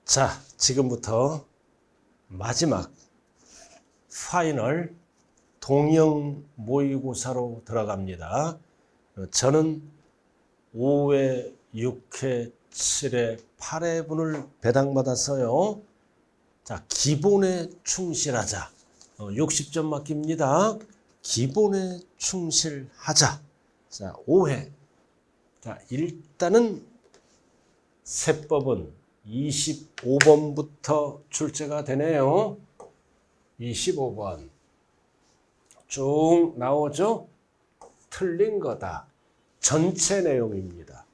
자, 지금부터 마지막 파이널 동형 모의고사로 들어갑니다. 저는 5회, 6회, 7회, 8회분을 배당받았어요. 자, 기본에 충실하자. 60점 맡깁니다. 기본에 충실하자. 자, 5회. 자, 일단은 세법은 25번부터 출제가 되네요. 25번. 쭉 나오죠? 틀린 거다. 전체 내용입니다.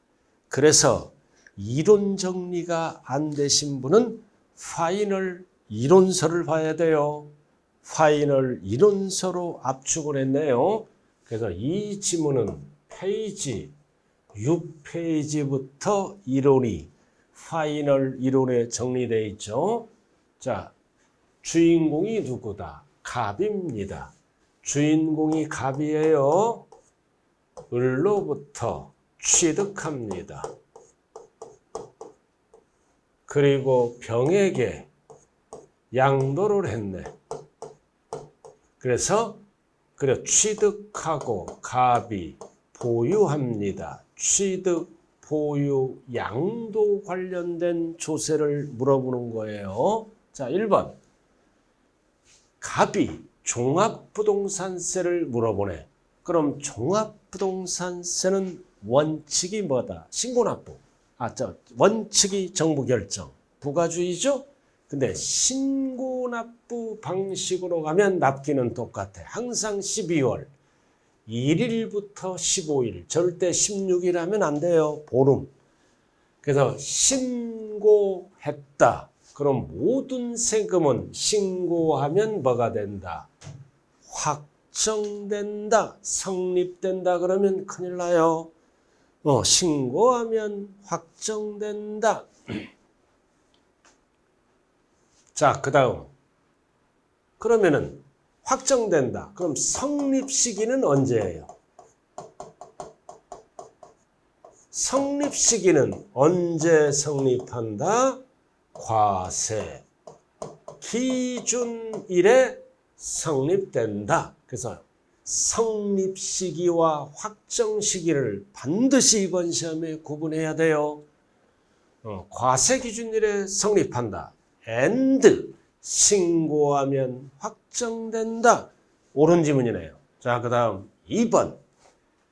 그래서 이론 정리가 안 되신 분은 파이널 이론서를 봐야 돼요. 파이널 이론서로 압축을 했네요. 그래서 이 지문은 페이지 6페이지부터 이론이 파이널 이론에 정리되어 있죠. 자, 주인공이 누구다? 갑입니다. 주인공이 갑이에요. 을로부터 취득합니다. 그리고 병에게 양도를 했네. 그래서 취득하고 갑이 보유합니다. 취득, 보유, 양도 관련된 조세를 물어보는 거예요. 자, 1번. 갑이 종합부동산세를 물어보네. 그럼 종합부동산세는 원칙이 뭐다? 신고납부. 원칙이 정부 결정. 부가주의죠? 근데 신고납부 방식으로 가면 납기는 똑같아. 항상 12월. 1일부터 15일, 절대 16일 하면 안 돼요. 보름. 그래서 신고했다. 그럼 모든 세금은 신고하면 뭐가 된다? 확정된다. 성립된다. 그러면 큰일 나요. 신고하면 확정된다. 자, 그 다음. 그러면은 확정된다. 그럼 성립 시기는 언제예요? 성립 시기는 언제 성립한다? 과세 기준일에 성립된다. 그래서 성립 시기와 확정 시기를 반드시 이번 시험에 구분해야 돼요. 과세 기준일에 성립한다. and 신고하면 확정된다. 옳은 지문이네요. 자, 그 다음 2번.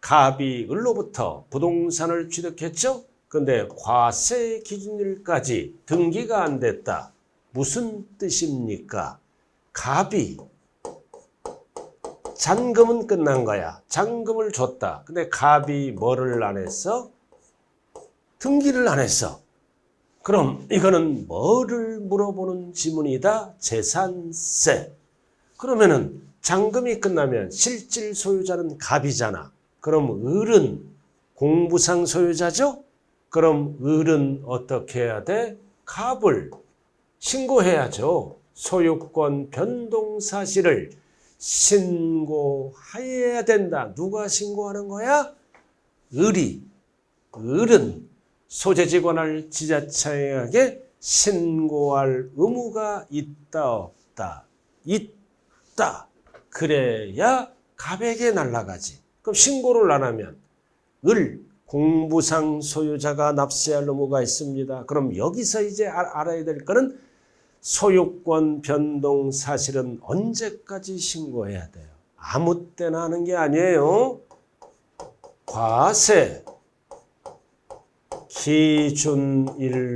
갑이 을로부터 부동산을 취득했죠? 근데 과세 기준일까지 등기가 안 됐다. 무슨 뜻입니까? 갑이 잔금은 끝난 거야. 잔금을 줬다. 근데 갑이 뭐를 안 했어? 등기를 안 했어. 그럼 이거는 뭐를 물어보는 지문이다? 재산세. 그러면은 잔금이 끝나면 실질 소유자는 갑이잖아. 그럼 을은 공부상 소유자죠? 그럼 을은 어떻게 해야 돼? 갑을 신고해야죠. 소유권 변동 사실을 신고해야 된다. 누가 신고하는 거야? 을이. 을은 소재지 관할 지자체에게 신고할 의무가 있다 없다? 있다. 그래야 갑에게 날아가지. 그럼 신고를 안 하면 을 공부상 소유자가 납세할 의무가 있습니다. 그럼 여기서 이제 알아야 될 거는 소유권 변동 사실은 언제까지 신고해야 돼요? 아무 때나 하는 게 아니에요. 과세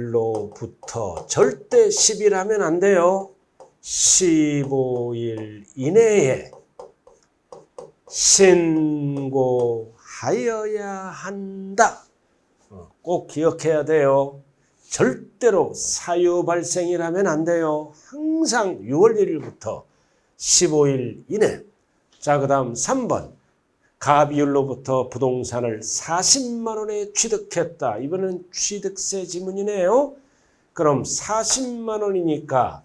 기준일로부터 절대 10일 하면 안 돼요. 15일 이내에 신고하여야 한다. 꼭 기억해야 돼요. 절대로 사유 발생이라면 안 돼요. 항상 6월 1일부터 15일 이내. 자, 그 다음 3번. 갑이을로부터 부동산을 40만 원에 취득했다. 이번엔 취득세 지문이네요. 그럼 40만 원이니까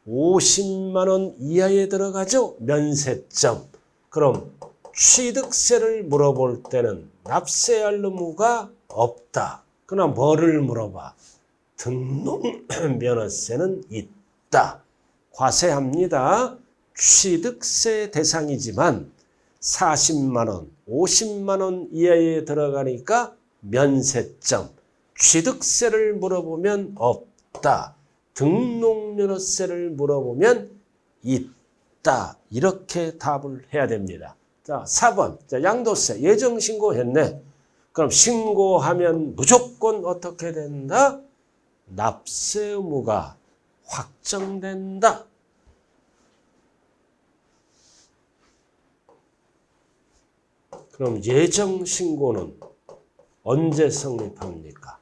50만 원 이하에 들어가죠. 면세점. 그럼 취득세를 물어볼 때는 납세할 의무가 없다. 그러나 뭐를 물어봐? 등록면허세는 있다. 과세합니다. 취득세 대상이지만 40만 원, 50만 원 이하에 들어가니까 면세점. 취득세를 물어보면 없다. 등록면허세를 물어보면 있다. 이렇게 답을 해야 됩니다. 자, 4번. 자, 양도세 예정신고했네. 그럼 신고하면 무조건 어떻게 된다? 납세 의무가 확정된다. 그럼 예정신고는 언제 성립합니까?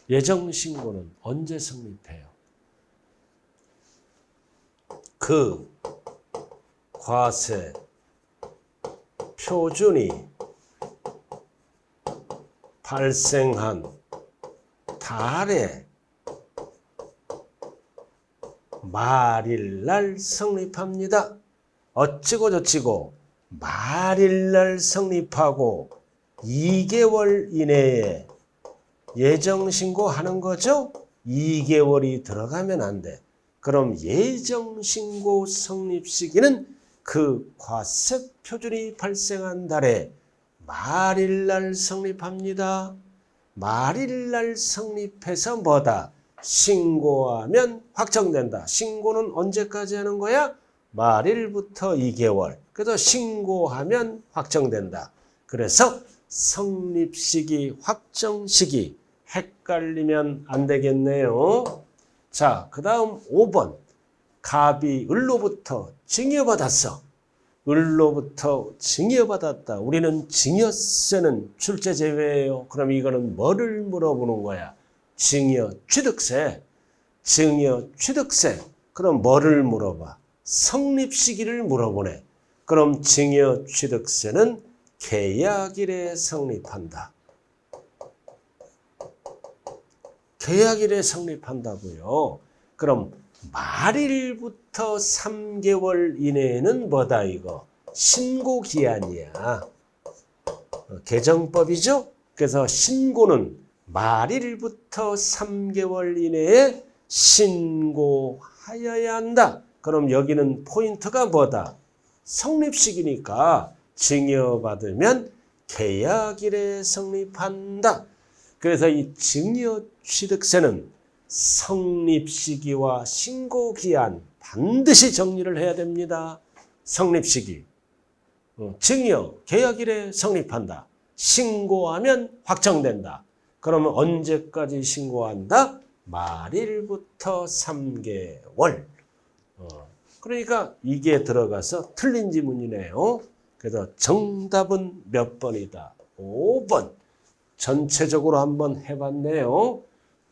예정신고는 언제 성립해요? 그 과세 표준이 발생한 달에 말일날 성립합니다. 어찌고 저찌고 말일날 성립하고 2개월 이내에 예정신고하는 거죠? 2개월이 들어가면 안 돼. 그럼 예정신고 성립 시기는 그 과세 표준이 발생한 달에 말일날 성립합니다. 말일날 성립해서 뭐다? 신고하면 확정된다. 신고는 언제까지 하는 거야? 말일부터 2개월. 그래서 신고하면 확정된다. 그래서 성립시기, 확정시기 헷갈리면 안 되겠네요. 자, 그 다음 5번. 갑이 을로부터 증여받았어. 을로부터 증여받았다. 우리는 증여세는 출제 제외예요. 그럼 이거는 뭐를 물어보는 거야? 증여 취득세. 증여 취득세. 그럼 뭐를 물어봐? 성립 시기를 물어보네. 그럼 증여 취득세는 계약일에 성립한다. 계약일에 성립한다고요. 그럼 말일부터 3개월 이내에는 뭐다 이거? 신고기한이야. 개정법이죠? 그래서 신고는 말일부터 3개월 이내에 신고하여야 한다. 그럼 여기는 포인트가 뭐다? 성립시기니까 증여받으면 계약일에 성립한다. 그래서 이 증여취득세는 성립시기와 신고기한 반드시 정리를 해야 됩니다. 성립시기. 증여, 계약일에 성립한다. 신고하면 확정된다. 그러면 언제까지 신고한다? 말일부터 3개월. 그러니까 이게 들어가서 틀린 지문이네요. 그래서 정답은 몇 번이다? 5번. 전체적으로 한번 해봤네요.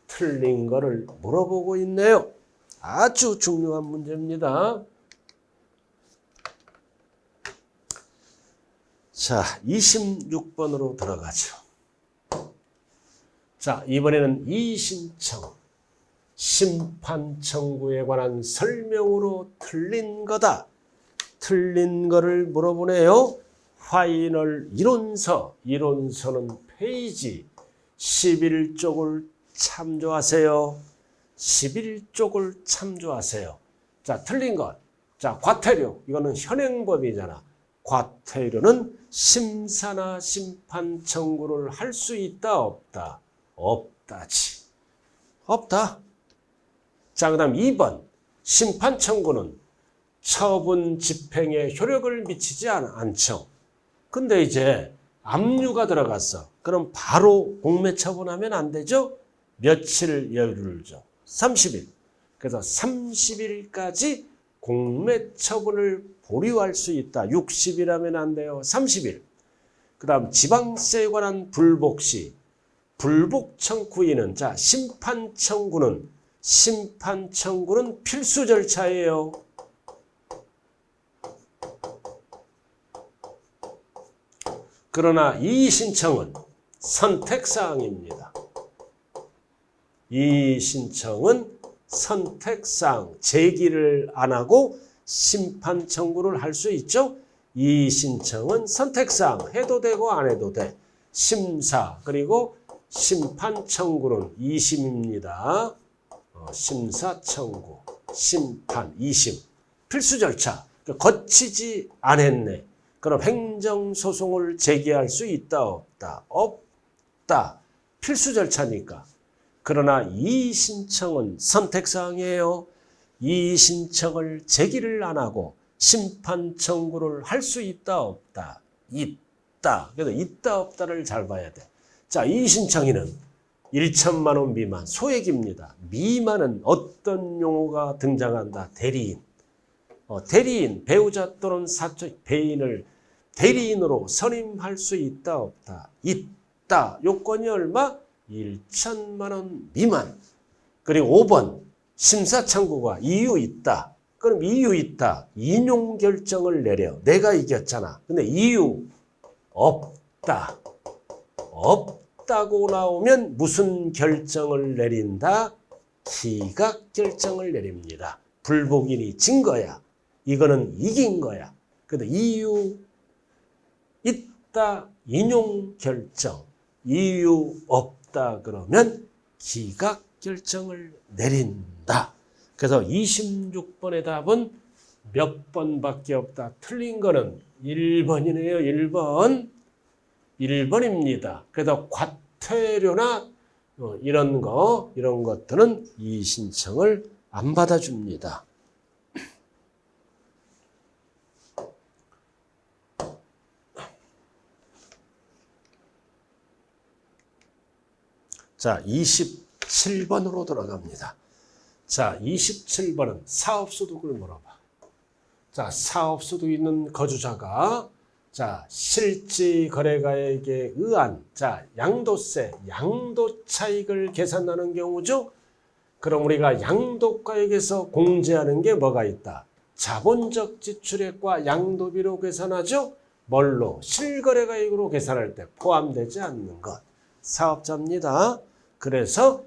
틀린 거를 물어보고 있네요. 아주 중요한 문제입니다. 자, 26번으로 들어가죠. 자, 이번에는 이신청. 심판 청구에 관한 설명으로 틀린 거다. 틀린 거를 물어보네요. 파이널 이론서. 이론서는 페이지 11쪽을 참조하세요. 11쪽을 참조하세요. 자, 틀린 것. 자, 과태료. 이거는 현행법이잖아. 과태료는 심사나 심판 청구를 할 수 있다, 없다? 없다지. 없다. 자, 그 다음 2번. 심판 청구는 처분 집행에 효력을 미치지 않죠. 근데 이제 압류가 들어갔어. 그럼 바로 공매 처분하면 안 되죠? 며칠 여유를 줘? 30일. 그래서 30일까지 공매 처분을 보류할 수 있다. 60일하면 안 돼요. 30일. 그 다음 지방세에 관한 불복시. 불복 청구인은 자, 심판 청구는 필수 절차예요. 그러나 이 신청은 선택사항입니다. 이 신청은 선택사항, 제기를 안 하고 심판 청구를 할 수 있죠. 이 신청은 선택사항, 해도 되고 안 해도 돼. 심사, 그리고 심판 청구는 2심입니다. 심사 청구, 심판 2심. 필수 절차. 거치지 않았네. 그럼 행정소송을 제기할 수 있다 없다? 없다. 필수 절차니까. 그러나 이 신청은 선택사항이에요. 이 신청을 제기를 안 하고 심판 청구를 할 수 있다 없다? 있다. 그래서 있다 없다를 잘 봐야 돼. 자, 이 신청인은 1천만 원 미만 소액입니다. 미만은 어떤 용어가 등장한다? 대리인. 대리인, 배우자 또는 사적 배인을 대리인으로 선임할 수 있다 없다? 있다. 요건이 얼마? 1천만 원 미만. 그리고 5번 심사 청구가 이유 있다. 그럼 이유 있다. 인용 결정을 내려. 내가 이겼잖아. 근데 이유 없다. 없다고 나오면 무슨 결정을 내린다? 기각 결정을 내립니다. 불복인이 진 거야. 이거는 이긴 거야. 근데 이유 있다. 인용 결정. 이유 없다 그러면 기각 결정을 내린다. 그래서 26번의 답은 몇 번밖에 없다. 틀린 거는 1번이네요. 1번. 1번입니다. 그래서 과태료나 이런 것들은 이 신청을 안 받아줍니다. 자, 27번으로 돌아갑니다. 자, 27번은 사업소득을 물어봐. 자, 사업소득 있는 거주자가 자, 실지 거래가에게 의한 자, 양도세, 양도 차익을 계산하는 경우죠. 그럼 우리가 양도가액에서 공제하는 게 뭐가 있다? 자본적 지출액과 양도비로 계산하죠. 뭘로? 실거래가액으로 계산할 때 포함되지 않는 것. 사업자입니다. 그래서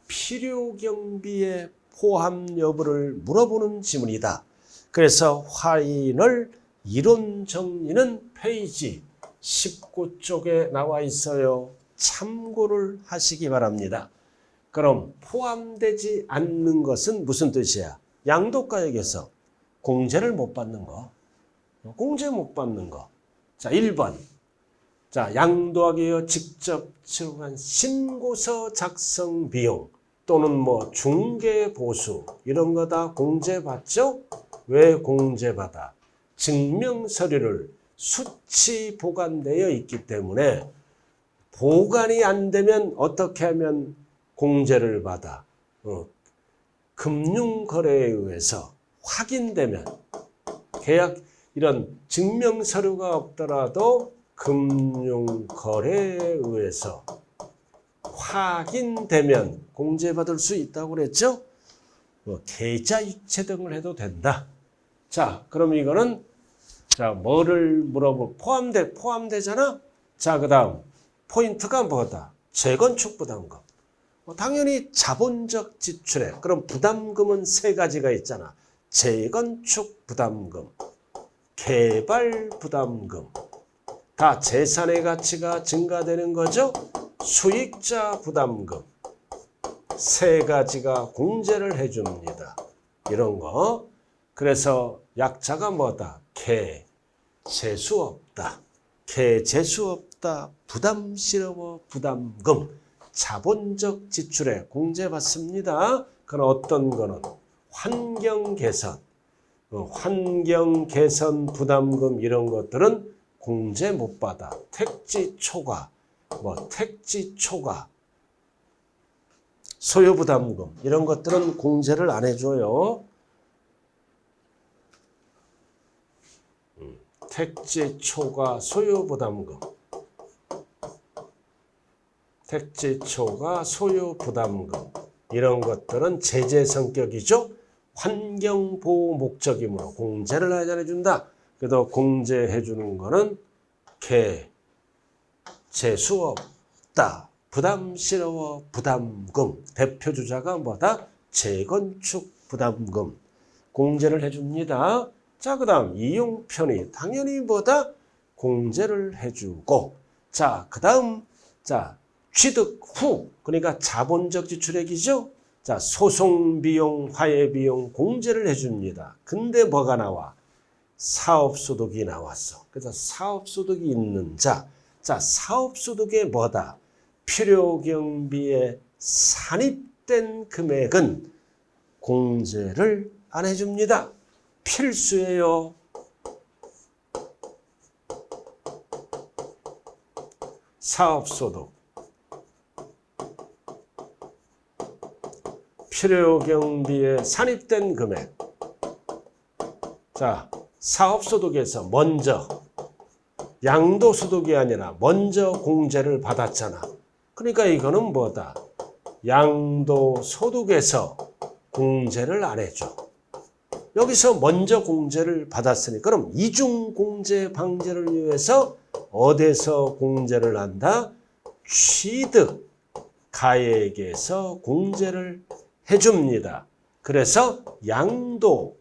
필요경비의 포함 여부를 물어보는 지문이다. 그래서 화인을 이론 정리는 페이지 19쪽에 나와 있어요. 참고를 하시기 바랍니다. 그럼 포함되지 않는 것은 무슨 뜻이야? 양도가액에서 공제를 못 받는 거. 공제 못 받는 거. 자, 1번. 자, 양도하기 위해 직접 치료한 신고서 작성 비용 또는 뭐 중개 보수 이런 거 다 공제받죠? 왜 공제받아? 증명 서류를 수치 보관되어 있기 때문에 보관이 안 되면 어떻게 하면 공제를 받아? 금융거래에 의해서 확인되면 계약 이런 증명 서류가 없더라도 금융거래에 의해서 확인되면 공제받을 수 있다고 그랬죠? 계좌이체 등을 해도 된다. 자, 그럼 이거는 자, 뭐를 물어볼 포함되잖아. 자, 그다음 포인트가 뭐다? 재건축 부담금. 당연히 자본적 지출액. 그럼 부담금은 세 가지가 있잖아. 재건축 부담금, 개발 부담금. 다 재산의 가치가 증가되는 거죠. 수익자 부담금. 세 가지가 공제를 해줍니다. 이런 거. 그래서 약자가 뭐다? 개, 재수 없다. 개, 재수 없다. 부담스러워, 부담금. 자본적 지출에 공제받습니다. 그럼 어떤 거는? 환경 개선. 환경 개선 부담금 이런 것들은 공제 못 받아. 택지 초과, 택지 초과, 소요 부담금 이런 것들은 공제를 안 해줘요. 택지 초과 소요 부담금. 택지 초과 소요 부담금 이런 것들은 제재 성격이죠. 환경보호 목적이므로 공제를 안 해준다. 그래도 공제해 주는 거는 개, 재수 없다. 부담스러워, 부담금. 대표 주자가 뭐다? 재건축 부담금. 공제를 해줍니다. 자, 그 다음 이용 편의. 당연히 뭐다? 공제를 해주고. 자, 그 다음 자 취득 후, 그러니까 자본적 지출액이죠. 자, 소송비용, 화해비용 공제를 해줍니다. 근데 뭐가 나와? 사업소득이 나왔어. 그래서 사업소득이 있는 자, 사업소득에 뭐다? 필요경비에 산입된 금액은 공제를 안 해줍니다. 필수예요. 사업소득, 필요경비에 산입된 금액. 자, 사업소득에서 먼저 양도소득이 아니라 먼저 공제를 받았잖아. 그러니까 이거는 뭐다? 양도소득에서 공제를 안 해줘. 여기서 먼저 공제를 받았으니 그럼 이중공제 방지를 위해서 어디서 공제를 한다? 취득 가액에서 공제를 해줍니다. 그래서 양도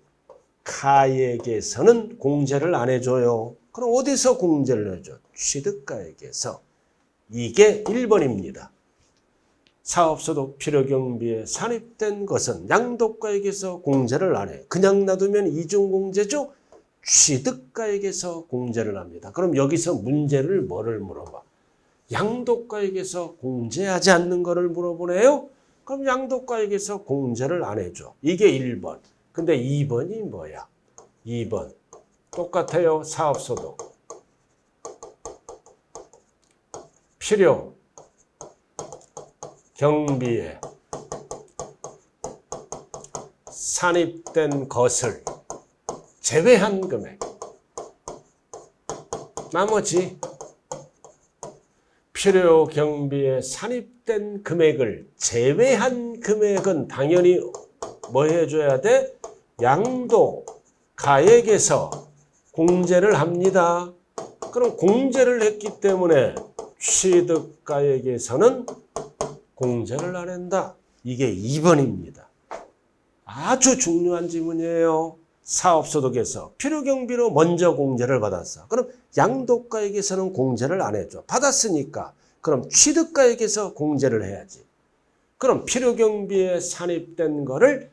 가액에서는 공제를 안 해줘요. 그럼 어디서 공제를 해줘? 취득가액에서. 이게 1번입니다. 사업소득 필요경비에 산입된 것은 양도가액에서 공제를 안 해. 그냥 놔두면 이중공제죠? 취득가액에서 공제를 합니다. 그럼 여기서 문제를 뭐를 물어봐? 양도가액에서 공제하지 않는 거를 물어보네요. 그럼 양도가액에서 공제를 안 해줘. 이게 1번. 근데 2번이 뭐야? 2번. 똑같아요. 사업소득. 필요 경비에 산입된 것을 제외한 금액. 나머지 필요 경비에 산입된 금액을 제외한 금액은 당연히 뭐 해줘야 돼? 양도 가액에서 공제를 합니다. 그럼 공제를 했기 때문에 취득가액에서는 공제를 안 한다. 이게 2번입니다. 아주 중요한 질문이에요. 사업소득에서 필요경비로 먼저 공제를 받았어. 그럼 양도가액에서는 공제를 안 해줘. 받았으니까. 그럼 취득가액에서 공제를 해야지. 그럼 필요경비에 산입된 거를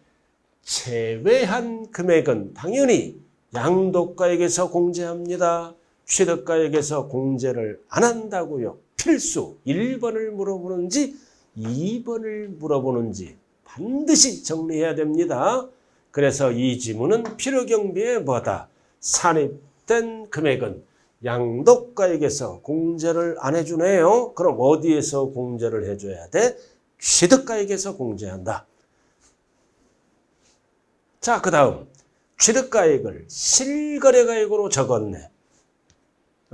제외한 금액은 당연히 양도가액에서 공제합니다. 취득가액에서 공제를 안 한다고요. 필수 1번을 물어보는지 2번을 물어보는지 반드시 정리해야 됩니다. 그래서 이 지문은 필요경비에 뭐다? 산입된 금액은 양도가액에서 공제를 안 해주네요. 그럼 어디에서 공제를 해줘야 돼? 취득가액에서 공제한다. 자, 그 다음 취득가액을 실거래가액으로 적었네.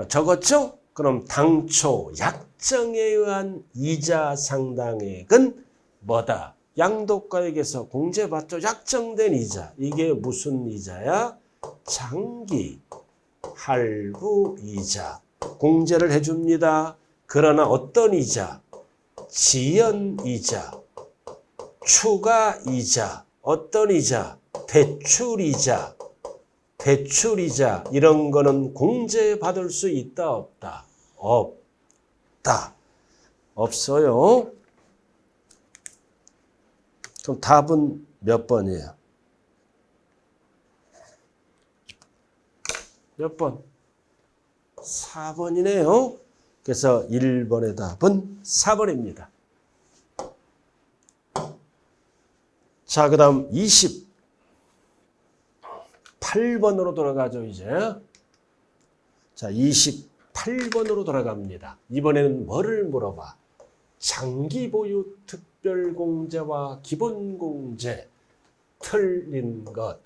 적었죠? 그럼 당초 약정에 의한 이자 상당액은 뭐다? 양도가액에서 공제받죠. 약정된 이자. 이게 무슨 이자야? 장기 할부 이자. 공제를 해줍니다. 그러나 어떤 이자? 지연 이자, 추가 이자, 어떤 이자? 대출 이자. 대출 이자 이런 거는 공제받을 수 있다 없다? 없다. 없어요. 그럼 답은 몇 번이에요? 몇 번? 4번이네요. 그래서 1번의 답은 4번입니다. 자, 그 다음 28번으로 돌아가죠, 이제. 자, 28번으로 돌아갑니다. 이번에는 뭐를 물어봐? 장기보유 특별공제와 기본공제. 틀린 것.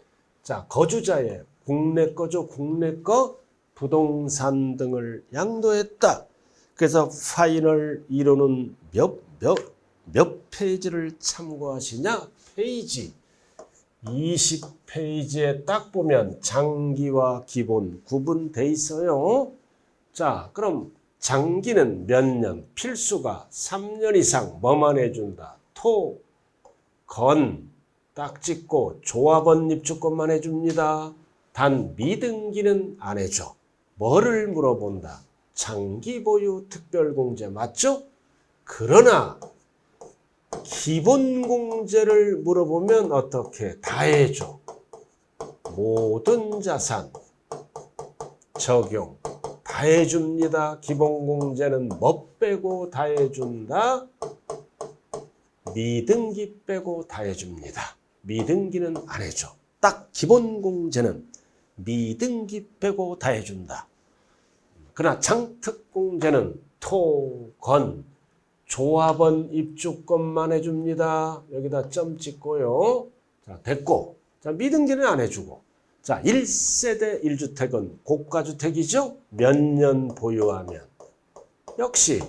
자, 거주자의 국내 거죠, 국내 거. 부동산 등을 양도했다. 그래서 파인을 이루는 몇 페이지를 참고하시냐? 페이지 20페이지에 딱 보면 장기와 기본 구분돼 있어요. 자, 그럼 장기는 몇 년? 필수가 3년 이상 뭐만 해준다? 토, 건, 딱 찍고 조합원 입주권만 해줍니다. 단 미등기는 안 해줘. 뭐를 물어본다? 장기 보유 특별공제 맞죠? 그러나 기본공제를 물어보면 어떻게? 다 해줘. 모든 자산 적용 다 해줍니다. 기본공제는 뭐 빼고 다 해준다? 미등기 빼고 다 해줍니다. 미등기는 안 해줘. 딱 기본공제는 미등기 빼고 다 해준다. 그러나 장특공제는 토, 건, 조합원 입주권만 해줍니다. 여기다 점 찍고요. 자, 됐고. 자, 미등기는 안 해주고. 자, 1세대 1주택은 고가주택이죠? 몇 년 보유하면. 역시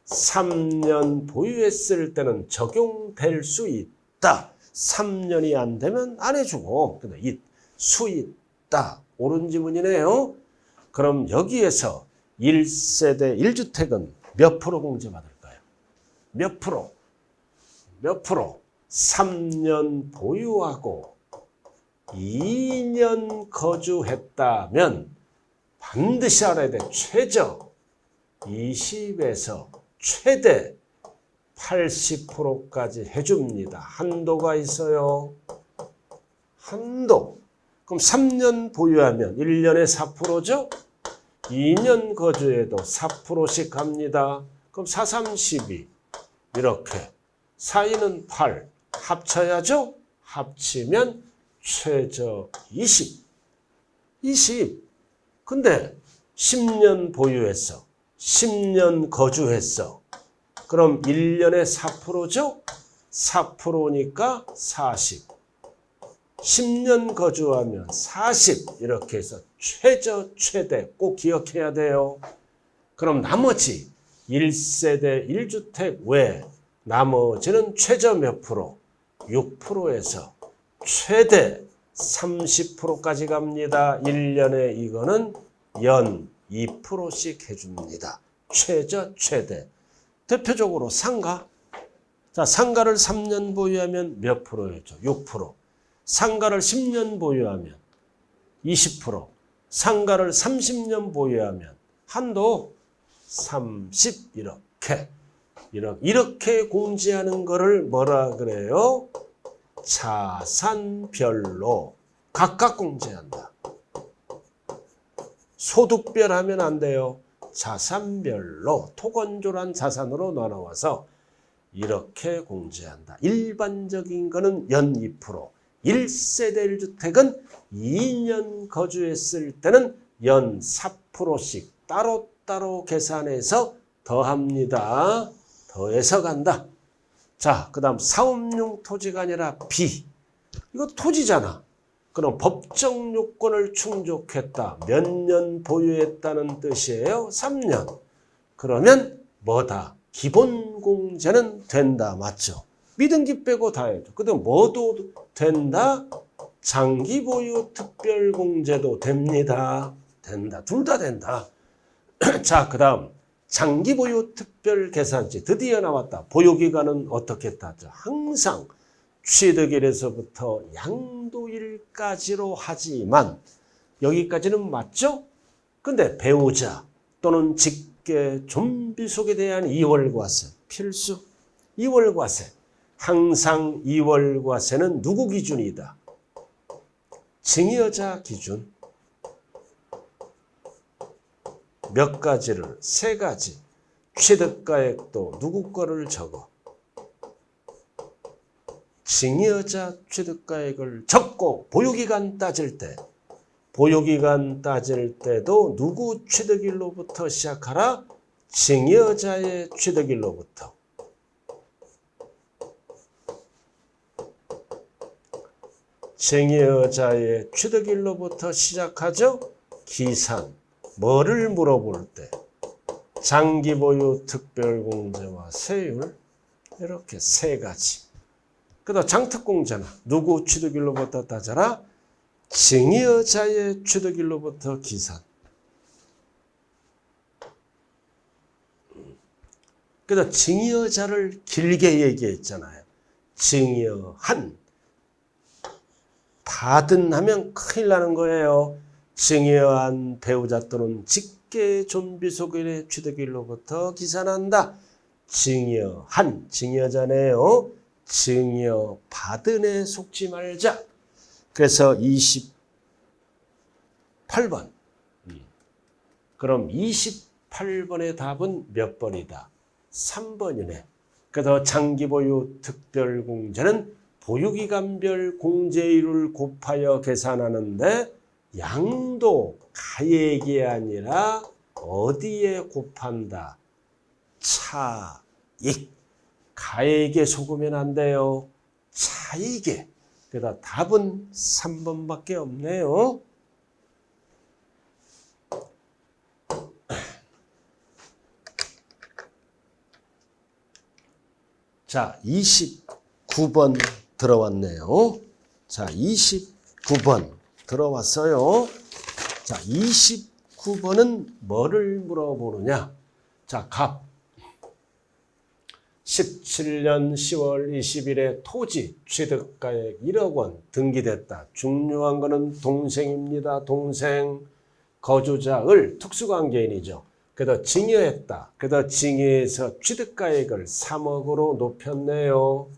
3년 보유했을 때는 적용될 수 있다. 3년이 안 되면 안 해주고. 수 있다. 옳은 지문이네요. 그럼 여기에서 1세대 1주택은 몇 프로 공제받을까요? 몇 프로? 몇 프로? 3년 보유하고 2년 거주했다면 반드시 알아야 돼. 최저 20에서 최대 80%까지 해줍니다. 한도가 있어요. 한도. 그럼 3년 보유하면 1년에 4%죠? 2년 거주해도 4%씩 갑니다. 그럼 4, 3, 12 이렇게 4, 2는 8 합쳐야죠? 합치면 최저 20. 20. 근데 10년 보유했어. 10년 거주했어. 그럼 1년에 4%죠? 4%니까 40. 10년 거주하면 40 이렇게 해서 최저 최대 꼭 기억해야 돼요. 그럼 나머지 1세대 1주택 외에 나머지는 최저 몇 프로? 6%에서 최대 30%까지 갑니다. 1년에 이거는 연 2%씩 해줍니다. 최저 최대. 대표적으로 상가. 자, 상가를 3년 보유하면 몇 프로 해줘? 6%. 상가를 10년 보유하면 20%. 상가를 30년 보유하면 한도 30 이렇게 공제하는 거를 뭐라 그래요? 자산별로 각각 공제한다. 소득별 하면 안 돼요. 자산별로 토건조란 자산으로 나눠와서 이렇게 공제한다. 일반적인 거는 연 2%. 1세대 1주택은 2년 거주했을 때는 연 4%씩 따로따로 계산해서 더합니다. 더해서 간다. 자, 그 다음 사업용 토지가 아니라 비. 이거 토지잖아. 그럼 법정 요건을 충족했다. 몇 년 보유했다는 뜻이에요? 3년. 그러면 뭐다? 기본공제는 된다. 맞죠? 미등기 빼고 다 해줘. 그 다음 뭐도 된다? 장기보유 특별공제도 됩니다. 된다. 둘 다 된다. 자, 그 다음 장기보유 특별계산치 드디어 나왔다. 보유기간은 어떻게 따져? 항상 취득일에서부터 양도일까지로 하지만 여기까지는 맞죠? 근데 배우자 또는 직계 좀비속에 대한 2월과세 필수. 2월과세. 항상 2월과세는 누구 기준이다? 증여자 기준. 몇 가지를? 세 가지. 취득가액도 누구 거를 적어? 증여자 취득가액을 적고 보유기간 따질 때도 누구 취득일로부터 시작하라? 증여자의 취득일로부터. 증여자의 취득일로부터 시작하죠? 기산. 뭐를 물어볼 때? 장기보유 특별공제와 세율. 이렇게 세 가지. 그 다음 장특공제는 누구 취득일로부터 따져라? 증여자의 취득일로부터 기산. 그 다음 증여자를 길게 얘기했잖아요. 증여한. 받은 하면 큰일 나는 거예요. 증여한 배우자 또는 직계 좀비속일의 취득일로부터 기산한다. 증여한, 증여자네요. 증여받은 에 속지 말자. 그래서 28번. 그럼 28번의 답은 몇 번이다? 3번이네. 그래서 장기보유 특별공제는 보유기간별 공제율을 곱하여 계산하는데 양도 가액이 아니라 어디에 곱한다? 차익. 가액에 속으면 안 돼요. 차익에. 그래서 답은 3번밖에 없네요. 자, 29번 들어왔네요. 자, 29번 들어왔어요. 자, 29번은 뭐를 물어보느냐? 자, 갑. 17년 10월 20일에 토지 취득가액 1억 원 등기됐다. 중요한 거는 동생입니다. 동생. 거주자을 특수관계인이죠. 그래서 증여했다. 그래서 증여해서 취득가액을 3억으로 높였네요.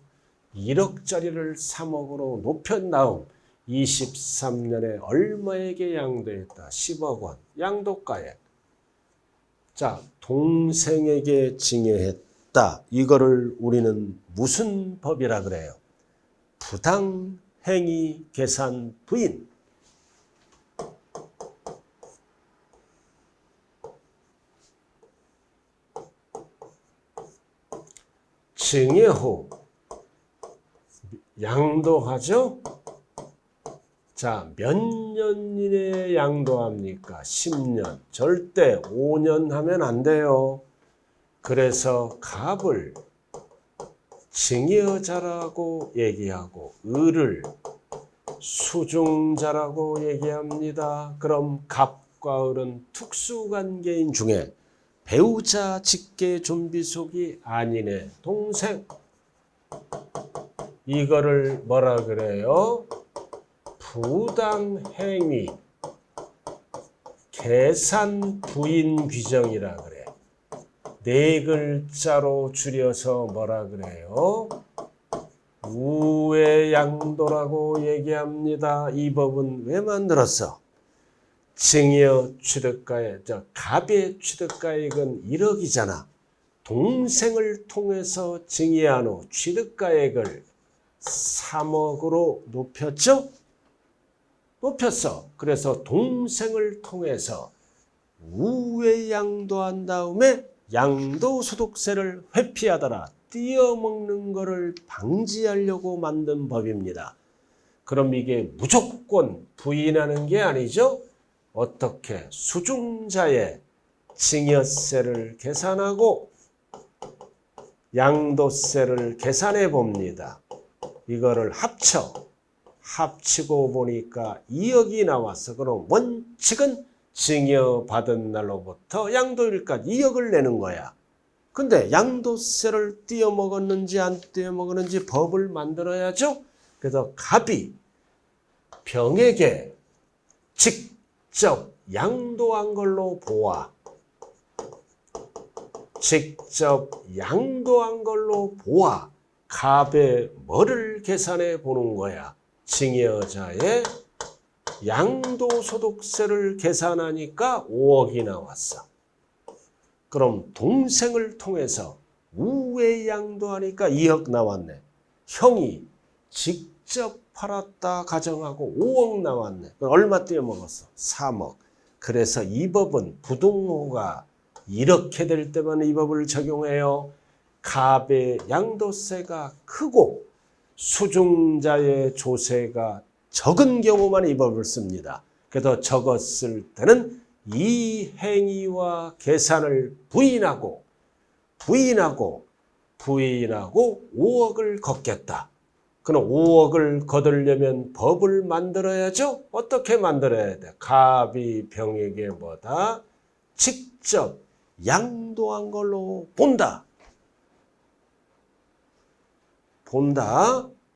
1억짜리를 3억으로 높인 다음 23년에 얼마에게 양도했다? 10억 원. 양도가액. 자, 동생에게 증여했다. 이거를 우리는 무슨 법이라 그래요? 부당행위 계산 부인. 증여 후 양도하죠? 자, 몇 년 이내에 양도합니까? 10년. 절대 5년 하면 안 돼요. 그래서 갑을 증여자라고 얘기하고 을을 수중자라고 얘기합니다. 그럼 갑과 을은 특수관계인 중에 배우자 직계 좀비속이 아니네. 동생. 이거를 뭐라 그래요? 부당행위 계산 부인 규정이라 그래. 네 글자로 줄여서 뭐라 그래요? 우회양도라고 얘기합니다. 이 법은 왜 만들었어? 증여 취득가액, 갑의 취득가액은 1억이잖아. 동생을 통해서 증여한 후 취득가액을 3억으로 높였죠? 높였어. 그래서 동생을 통해서 우회양도한 다음에 양도소득세를 회피하더라. 띄어먹는 거를 방지하려고 만든 법입니다. 그럼 이게 무조건 부인하는 게 아니죠? 어떻게? 수중자의 증여세를 계산하고 양도세를 계산해 봅니다. 이거를 합치고 보니까 2억이 나왔어. 그럼 원칙은 증여받은 날로부터 양도일까지 2억을 내는 거야. 근데 양도세를 띄어먹었는지 안 띄어먹었는지 법을 만들어야죠. 그래서 갑이 병에게 직접 양도한 걸로 보아. 직접 양도한 걸로 보아. 갑의 뭐를 계산해 보는 거야? 증여자의 양도소득세를 계산하니까 5억이 나왔어. 그럼 동생을 통해서 우회양도하니까 2억 나왔네. 형이 직접 팔았다 가정하고 5억 나왔네. 그럼 얼마 떼어먹었어? 3억. 그래서 이 법은 부동호가 이렇게 될 때만 이 법을 적용해요. 갑의 양도세가 크고 수중자의 조세가 적은 경우만 이 법을 씁니다. 그래서 적었을 때는 이 행위와 계산을 부인하고 5억을 걷겠다. 그럼 5억을 거두려면 법을 만들어야죠. 어떻게 만들어야 돼? 갑이 병에게 뭐다? 직접 양도한 걸로 본다.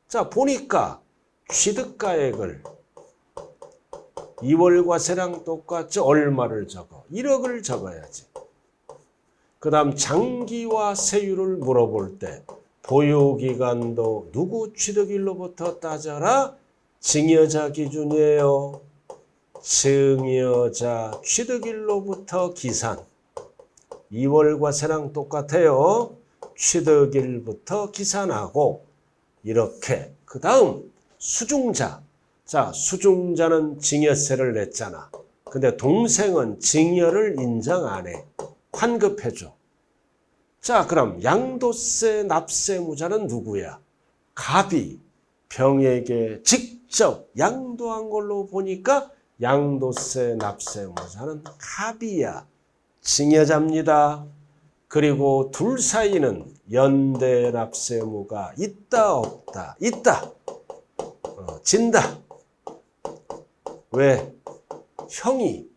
자, 보니까 취득가액을 2월 과세랑 똑같죠? 얼마를 적어? 1억을 적어야지. 그 다음 장기와 세율을 물어볼 때 보유기간도 누구 취득일로부터 따져라? 증여자 기준이에요. 증여자 취득일로부터 기산. 2월과세랑 똑같아요. 취득일부터 기산하고 이렇게. 그 다음 수중자. 자, 수중자는 증여세를 냈잖아. 근데 동생은 증여를 인정 안 해. 환급해줘. 자, 그럼 양도세 납세무자는 누구야? 갑이 병에게 직접 양도한 걸로 보니까 양도세 납세무자는 갑이야. 증여자입니다. 그리고 둘 사이는 연대 납세무가 있다 없다? 있다. 진다. 왜? 형이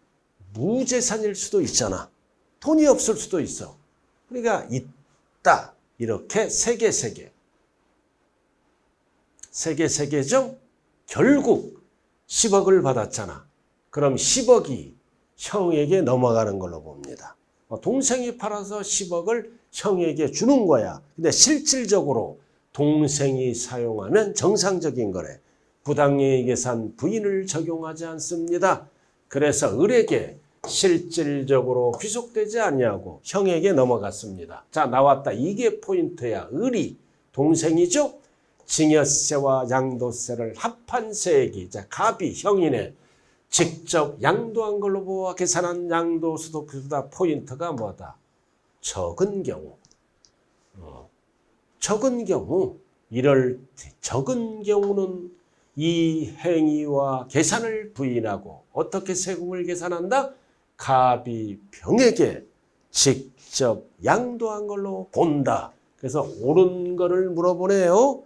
무재산일 수도 있잖아. 돈이 없을 수도 있어. 그러니까 있다. 이렇게 세 개죠? 결국 10억을 받았잖아. 그럼 10억이 형에게 넘어가는 걸로 봅니다. 동생이 팔아서 10억을 형에게 주는 거야. 근데 실질적으로 동생이 사용하면 정상적인 거래. 부당이익계산 부인을 적용하지 않습니다. 그래서 을에게 실질적으로 귀속되지 않냐고 형에게 넘어갔습니다. 자, 나왔다. 이게 포인트야. 을이 동생이죠? 증여세와 양도세를 합한 세액이, 자, 갑이 형이네. 직접 양도한 걸로 보아 계산한 양도소득세보다 포인트가 뭐다? 적은 경우. 적은 경우. 이럴 때 적은 경우는 이 행위와 계산을 부인하고 어떻게 세금을 계산한다? 갑이 병에게 직접 양도한 걸로 본다. 그래서 옳은 거를 물어보네요.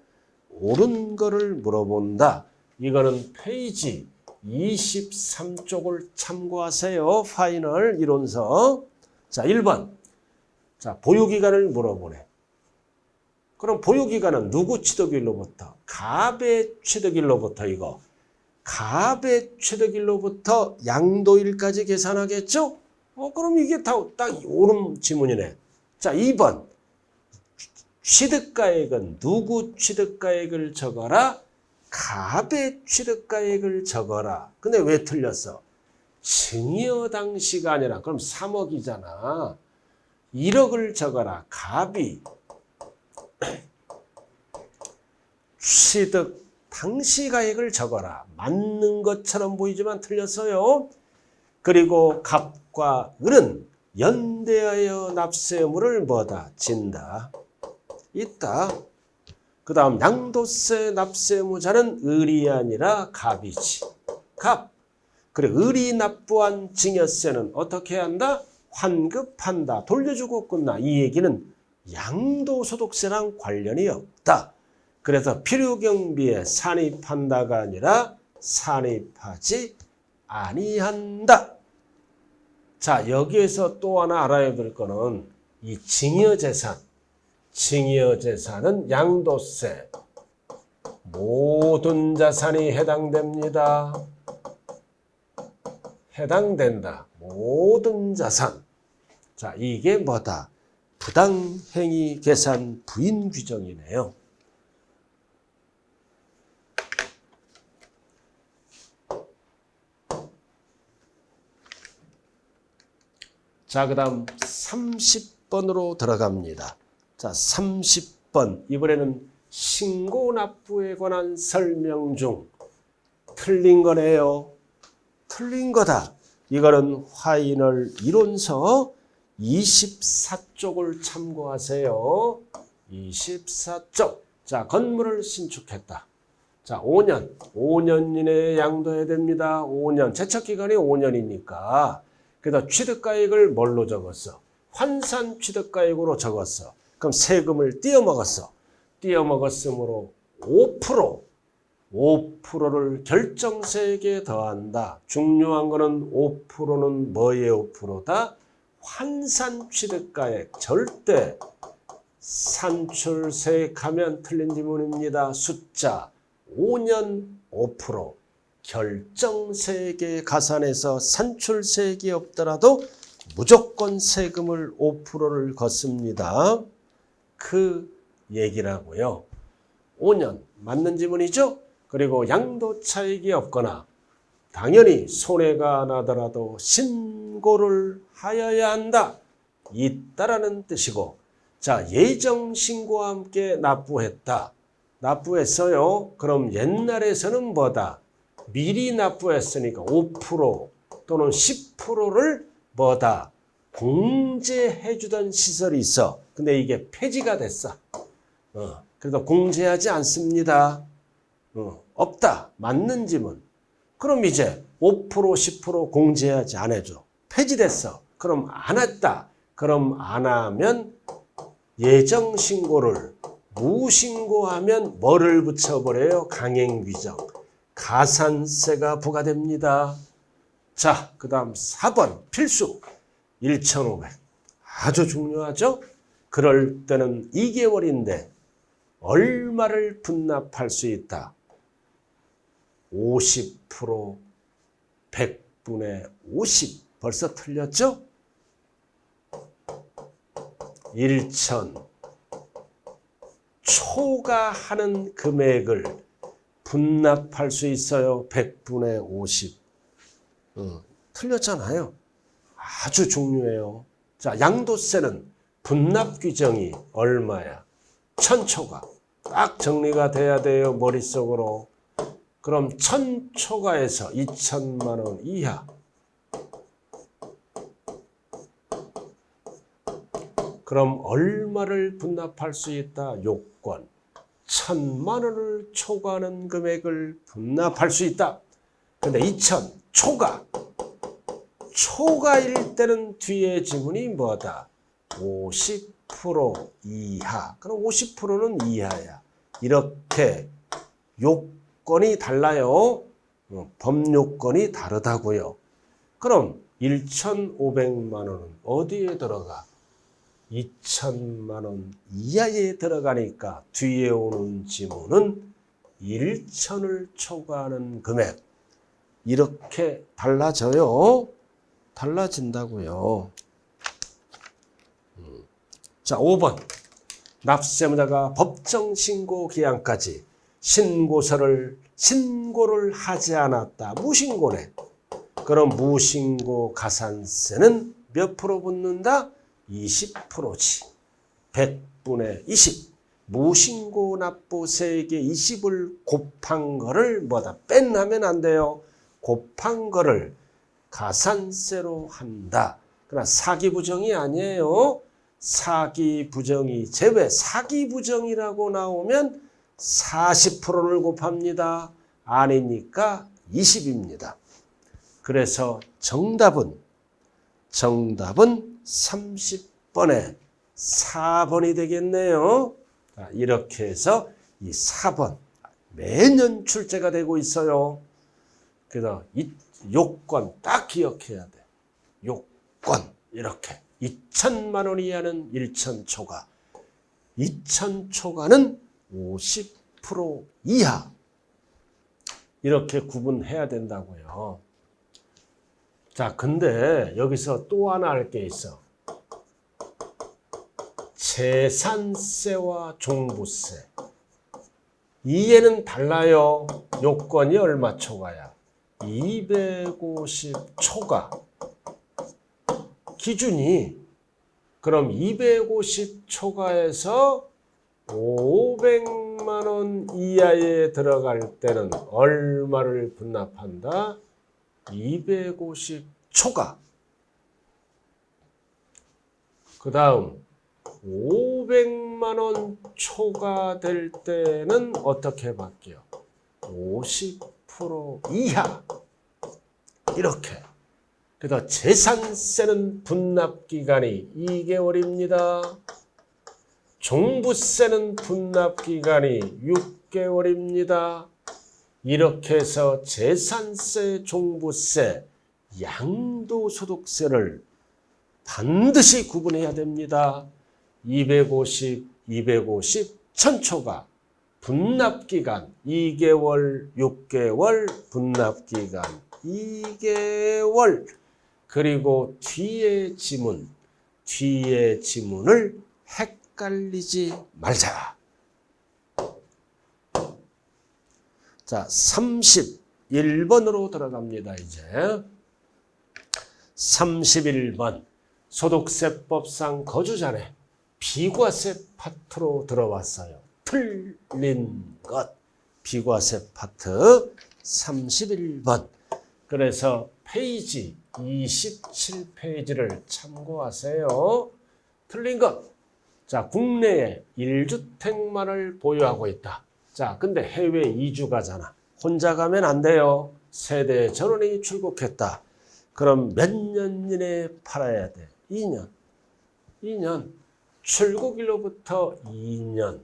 옳은 거를 물어본다. 이거는 페이지 23쪽을 참고하세요. 파이널 이론서. 자, 1번. 자, 보유기간을 물어보네. 그럼 보유기간은 누구 취득일로부터? 갑의 취득일로부터 이거. 갑의 취득일로부터 양도일까지 계산하겠죠? 그럼 이게 다 딱 옳은 지문이네. 자, 2번. 취득가액은 누구 취득가액을 적어라? 갑의 취득가액을 적어라. 근데 왜 틀렸어? 증여 당시가 아니라 그럼 3억이잖아. 1억을 적어라. 갑이 취득 당시 가액을 적어라. 맞는 것처럼 보이지만 틀렸어요. 그리고 갑과 을은 연대하여 납세의무를 뭐다? 진다. 있다. 그 다음 양도세 납세의무자는 을이 아니라 갑이지. 갑. 그리고 을이 납부한 증여세는 어떻게 한다? 환급한다. 돌려주고 끝나. 이 얘기는 양도소득세랑 관련이 없다. 그래서 필요경비에 산입한다가 아니라 산입하지 아니한다. 자, 여기에서 또 하나 알아야 될 거는 이 증여재산. 증여재산은 양도세. 모든 자산이 해당됩니다. 해당된다. 모든 자산. 자, 이게 뭐다? 부당행위 계산 부인 규정이네요. 자, 그 다음 30번으로 들어갑니다. 자, 30번. 이번에는 신고납부에 관한 설명 중 틀린 거네요. 틀린 거다. 이거는 화인을 이론서 24쪽을 참고하세요. 24쪽. 자, 건물을 신축했다. 자, 5년 이내에 양도해야 됩니다. 5년. 제척기간이 5년이니까. 그래서 취득가액을 뭘로 적었어? 환산 취득가액으로 적었어. 그럼 세금을 띄어먹었어. 띄어먹었으므로 5%를 결정세액에 더한다. 중요한 거는 5%는 뭐의 5%다? 환산 취득가액. 절대 산출세액 하면 틀린 지문입니다. 숫자 5년 5%. 결정세액에 가산해서 산출세액이 없더라도 무조건 세금을 5%를 걷습니다. 그 얘기라고요. 5년 맞는 지문이죠. 그리고 양도 차익이 없거나 당연히 손해가 나더라도 신고를 하여야 한다. 있다라는 뜻이고, 자, 예정 신고와 함께 납부했다. 납부했어요. 그럼 옛날에서는 뭐다? 미리 납부했으니까 5% 또는 10%를 뭐다? 공제해 주던 시설이 있어. 근데 이게 폐지가 됐어. 그래도 공제하지 않습니다. 없다. 맞는 지문. 그럼 이제 5%, 10% 공제하지 안 해줘. 폐지됐어. 그럼 안 했다. 그럼 안 하면 예정 신고를 무신고하면 뭐를 붙여버려요? 강행규정. 가산세가 부과됩니다. 자, 그 다음 4번 필수 1,500. 아주 중요하죠? 그럴 때는 2개월인데 얼마를 분납할 수 있다? 50%, 100분의 50. 벌써 틀렸죠? 1천 초과하는 금액을 분납할 수 있어요. 100분의 50. 틀렸잖아요. 아주 중요해요. 자, 양도세는 분납 규정이 얼마야? 1,000초과. 딱 정리가 돼야 돼요. 머릿속으로. 그럼 1,000초과에서 2천만 원 이하. 그럼 얼마를 분납할 수 있다? 요건. 1,000만 원을 초과하는 금액을 분납할 수 있다. 근데 2천 초과. 초과일 때는 뒤에 지문이 뭐다? 50% 이하. 그럼 50%는 이하야. 이렇게 요건이 달라요. 법요건이 다르다고요. 그럼 1,500만 원은 어디에 들어가? 2천만 원 이하에 들어가니까 뒤에 오는 지문은 1천을 초과하는 금액. 이렇게 달라져요. 달라진다고요. 자, 5번. 납세자가 법정 신고 기한까지 신고를 하지 않았다. 무신고네. 그럼 무신고 가산세는 몇 프로 붙는다? 20%지. 100분의 20. 무신고 납부세액의 20을 곱한 거를 뭐다? 뺀하면 안 돼요. 곱한 거를 가산세로 한다. 그러나 사기부정이 아니에요. 사기부정이 제외. 사기부정이라고 나오면 40%를 곱합니다. 아니니까 20입니다. 그래서 정답은 30번에 4번이 되겠네요. 이렇게 해서 이 4번 매년 출제가 되고 있어요. 그래서 이 요건 딱 기억해야 돼. 요건 이렇게 2천만 원 이하는 1천 초과, 2천 초과는 50% 이하. 이렇게 구분해야 된다고요. 자, 근데 여기서 또 하나 할 게 있어. 재산세와 종부세. 이해는 달라요. 요건이 얼마 초과야? 250 초과. 기준이 그럼 250 초과에서 500만 원 이하에 들어갈 때는 얼마를 분납한다? 250 초과. 그 다음 500만 원 초과될 때는 어떻게 바뀌어? 50% 이하. 이렇게. 그래서 재산세는 분납기간이 2개월입니다. 종부세는 분납기간이 6개월입니다. 이렇게 해서 재산세, 종부세, 양도소득세를 반드시 구분해야 됩니다. 250, 1000초과. 분납기간 2개월, 6개월, 분납기간 2개월. 그리고 뒤의 지문을 헷갈리지 말자. 자, 31번으로 들어갑니다. 이제 31번 소득세법상 거주자네 비과세 파트로 들어왔어요. 틀린 것. 비과세 파트 31번. 그래서 페이지 27페이지를 참고하세요. 틀린 것. 자, 국내에 1주택만을 보유하고 있다. 자, 근데 해외 이주 가잖아. 혼자 가면 안 돼요. 세대 전원이 출국했다. 그럼 몇 년 이내에 팔아야 돼? 2년. 출국일로부터 2년.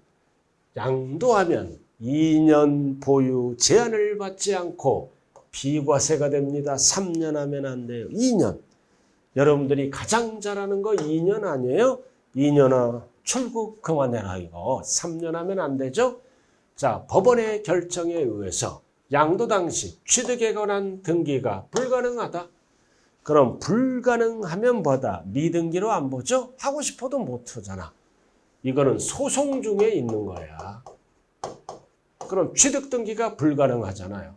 양도하면 2년 보유 제한을 받지 않고 비과세가 됩니다. 3년 하면 안 돼요. 2년. 여러분들이 가장 잘하는 거 2년 아니에요? 2년아 출국 그만해라 이거. 3년 하면 안 되죠? 자, 법원의 결정에 의해서 양도 당시 취득에 관한 등기가 불가능하다. 그럼 불가능하면 뭐다? 미등기로 안 보죠? 하고 싶어도 못 하잖아. 이거는 소송 중에 있는 거야. 그럼 취득 등기가 불가능하잖아요.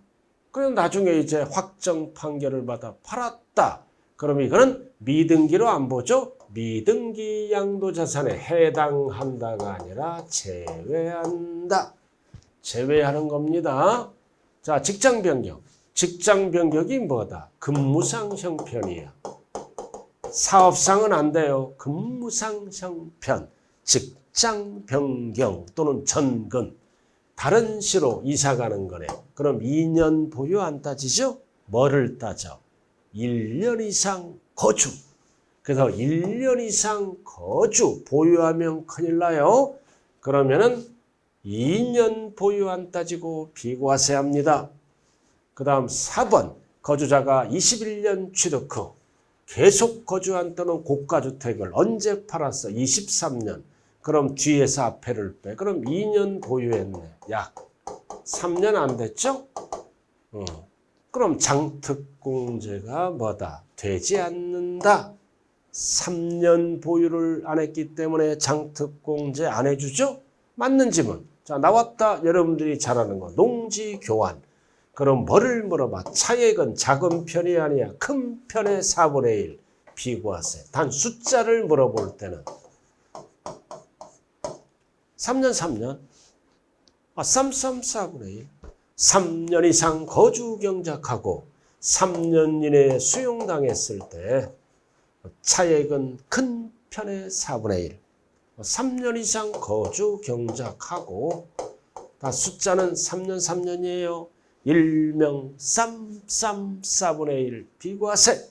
그럼 나중에 이제 확정 판결을 받아 팔았다. 그럼 이거는 미등기로 안 보죠? 미등기 양도자산에 해당한다가 아니라 제외한다. 제외하는 겁니다. 자, 직장 변경. 직장 변경이 뭐다? 근무상 형편이야. 사업상은 안 돼요. 근무상 형편. 직장 변경 또는 전근. 다른 시로 이사 가는 거네. 그럼 2년 보유 안 따지죠? 뭐를 따져? 1년 이상 거주. 그래서 1년 이상 거주 보유하면 큰일 나요. 그러면은 2년 보유 안 따지고 비과세합니다. 그 다음 4번 거주자가 21년 취득 후 계속 거주한 또는 고가주택을 언제 팔았어? 23년. 그럼 뒤에서 앞에를 빼. 그럼 2년 보유했네. 약 3년 안 됐죠? 그럼 장특공제가 뭐다? 되지 않는다. 3년 보유를 안 했기 때문에 장특공제 안 해주죠? 맞는 지문. 자, 나왔다. 여러분들이 잘 아는 거. 농지교환. 그럼 뭐를 물어봐? 차액은 작은 편이 아니야. 큰 편의 4분의 1. 비과세. 단 숫자를 물어볼 때는 3년. 4분의 1. 3년 이상 거주 경작하고 3년 이내에 수용당했을 때 차액은 큰 편의 4분의 1. 3년 이상 거주 경작하고 다 숫자는 3년이에요. 일명 4분의 1 비과세.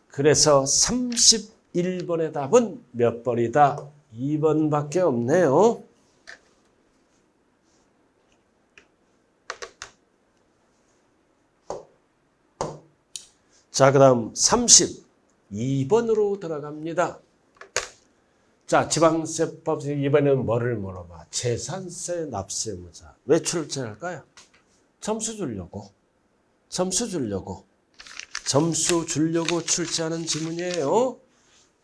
그래서 31번의 답은 몇 번이다? 2번밖에 없네요. 자, 그 다음 32번으로 들어갑니다. 자, 지방세법 이번에는 뭐를 물어봐? 재산세 납세무자. 왜 출제할까요? 점수 주려고 출제하는 지문이에요.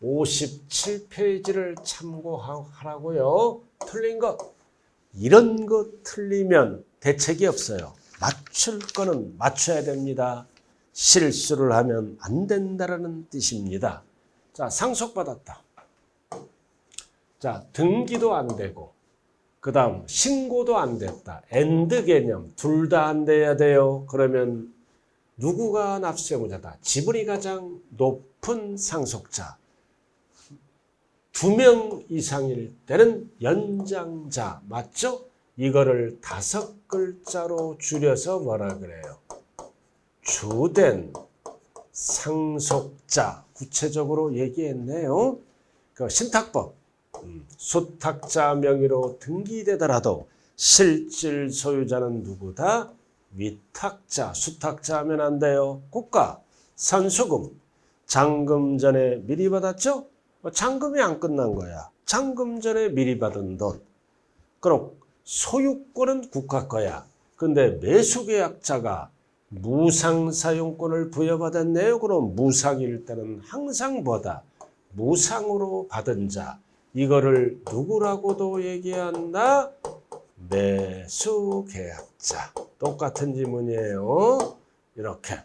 57페이지를 참고하라고요. 틀린 것. 이런 거 틀리면 대책이 없어요. 맞출 거는 맞춰야 됩니다. 실수를 하면 안 된다는 뜻입니다. 자, 상속받았다. 자, 등기도 안 되고 그 다음 신고도 안 됐다. 엔드 개념 둘 다 안 돼야 돼요. 그러면 누구가 납세무자다? 지분이 가장 높은 상속자. 2명 이상일 때는 연장자. 맞죠? 이거를 5글자로 줄여서 뭐라 그래요? 주된 상속자. 구체적으로 얘기했네요. 그 신탁법. 수탁자 명의로 등기되더라도 실질 소유자는 누구다? 위탁자, 수탁자 하면 안 돼요. 국가, 선수금, 잔금 전에 미리 받았죠? 잔금이 안 끝난 거야. 잔금 전에 미리 받은 돈. 그럼 소유권은 국가 거야. 근데 매수계약자가 무상사용권을 부여받았네요. 그럼 무상일 때는 항상 뭐다? 무상으로 받은 자. 이거를 누구라고도 얘기한다? 매수계약자. 똑같은 지문이에요. 이렇게.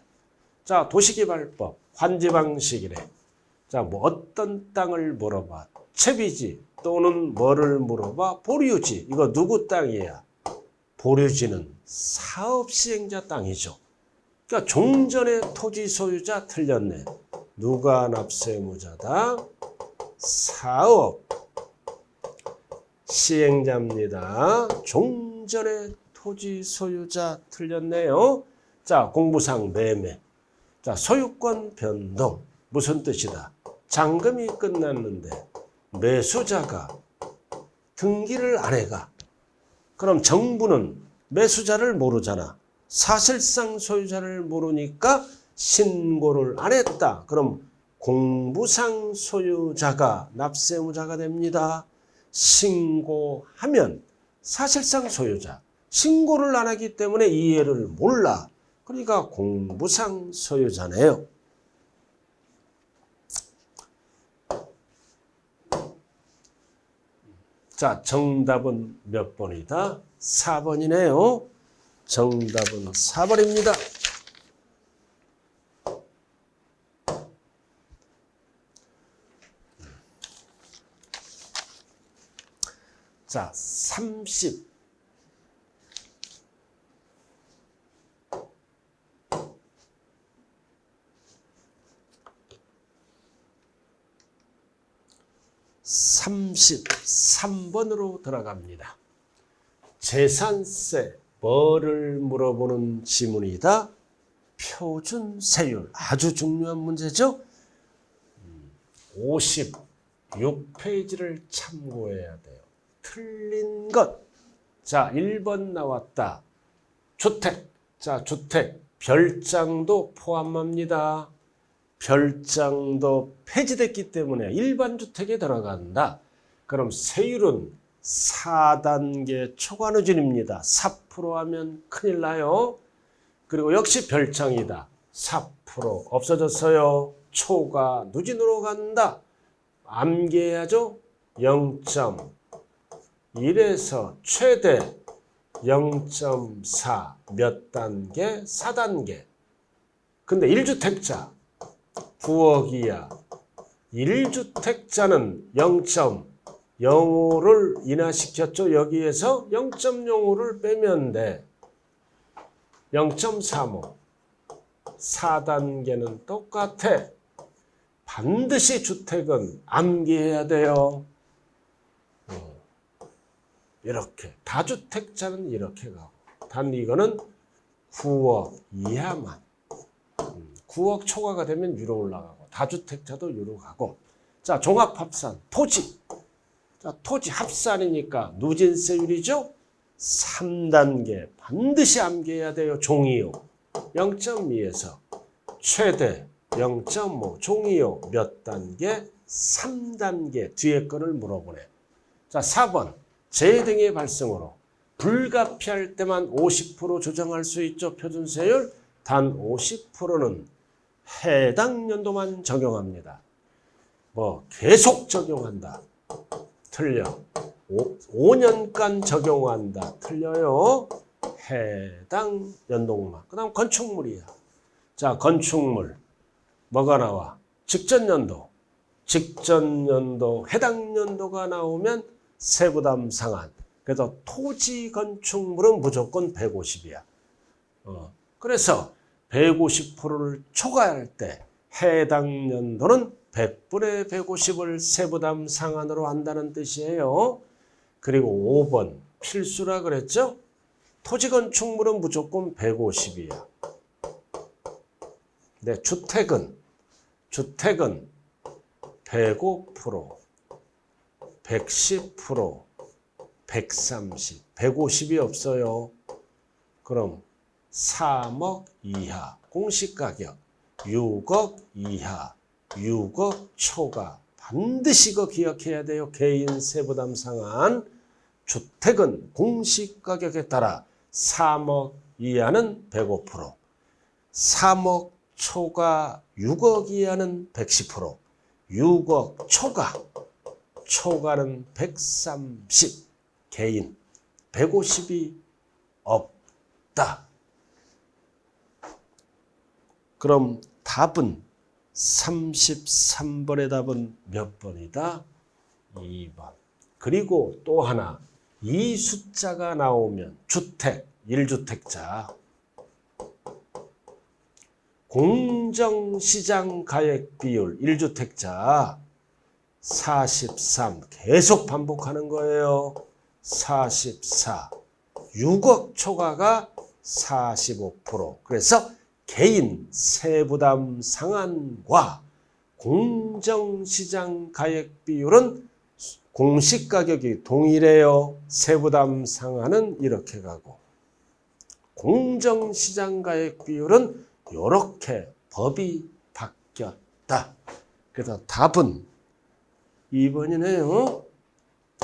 자, 도시개발법 환지방식이래. 자, 뭐 어떤 땅을 물어봐? 채비지 또는 뭐를 물어봐? 보류지. 이거 누구 땅이야? 보류지는 사업시행자 땅이죠. 그러니까 종전의 토지 소유자 틀렸네. 누가 납세무자다? 사업 시행자입니다. 종전의 토지 소유자 틀렸네요. 자, 공부상 매매. 자, 소유권 변동. 무슨 뜻이다? 잔금이 끝났는데 매수자가 등기를 안 해가. 그럼 정부는 매수자를 모르잖아. 사실상 소유자를 모르니까 신고를 안 했다. 그럼 공부상 소유자가 납세무자가 됩니다. 신고하면 사실상 소유자. 신고를 안 하기 때문에 이해를 몰라. 그러니까 공부상 소유자네요. 자, 정답은 몇 번이다? 4번이네요. 정답은 4번입니다. 자, 30. (33번으로) 들어갑니다. 재산세 뭐를 물어보는 지문이다? 표준세율. 아주 중요한 문제죠. 56페이지를 참고해야 돼요. 틀린 것. 자, 1번 나왔다. 주택. 자, 주택. 별장도 포함합니다. 별장도 폐지됐기 때문에 일반 주택에 들어간다. 그럼 세율은 4단계 초과누진입니다. 4% 하면 큰일 나요. 그리고 역시 별장이다. 4% 없어졌어요. 초과 누진으로 간다. 암기해야죠. 0.1에서 최대 0.4 몇 단계? 4단계. 근데 1주택자 9억 이하 1주택자는 0.05를 인하시켰죠. 여기에서 0.05를 빼면 돼. 0.35 4단계는 똑같아. 반드시 주택은 암기해야 돼요. 이렇게 다주택자는 이렇게 가고 단 이거는 9억 이하만 9억 초과가 되면 유로 올라가고 다주택자도 유로 가고. 자, 종합합산 토지. 자, 토지 합산이니까 누진세율이죠. 3단계 반드시 암기해야 돼요. 종이요 0.2에서 최대 0.5 종이요 몇 단계? 3단계. 뒤에 거를 물어보네. 자, 4번 재등의 발생으로 불가피할 때만 50% 조정할 수 있죠. 표준세율. 단 50%는 해당 연도만 적용합니다. 뭐 계속 적용한다. 틀려. 5년간 적용한다. 틀려요. 해당 연도만. 그 다음 건축물이야. 자, 건축물 뭐가 나와? 직전연도. 직전연도 해당 연도가 나오면 세부담 상한. 그래서 토지 건축물은 무조건 150이야. 그래서 150%를 초과할 때 해당 연도는 100분의 150을 세부담 상한으로 한다는 뜻이에요. 그리고 5번 필수라 그랬죠? 토지 건축물은 무조건 150이야. 네, 주택은 105%, 110%, 130, 150이 없어요. 그럼 3억 이하 공시가격, 6억 이하, 6억 초과. 반드시 이거 기억해야 돼요. 개인 세부담 상한. 주택은 공시가격에 따라 3억 이하는 105%, 3억 초과 6억이 하는 110%, 6억 초과는 130, 개인 150이 없다. 그럼 답은 33번의 답은 몇 번이다? 2번. 그리고 또 하나, 이 숫자가 나오면 주택, 1주택자, 공정시장 가액 비율 1주택자 43, 계속 반복하는 거예요. 44, 6억 초과가 45%. 그래서 개인 세부담 상한과 공정시장 가액 비율은 공시가격이 동일해요. 세부담 상한은 이렇게 가고 공정시장 가액 비율은 이렇게 법이 바뀌었다. 그래서 답은 2번이네요.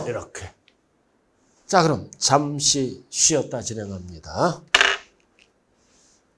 이렇게. 자, 그럼 잠시 쉬었다 진행합니다.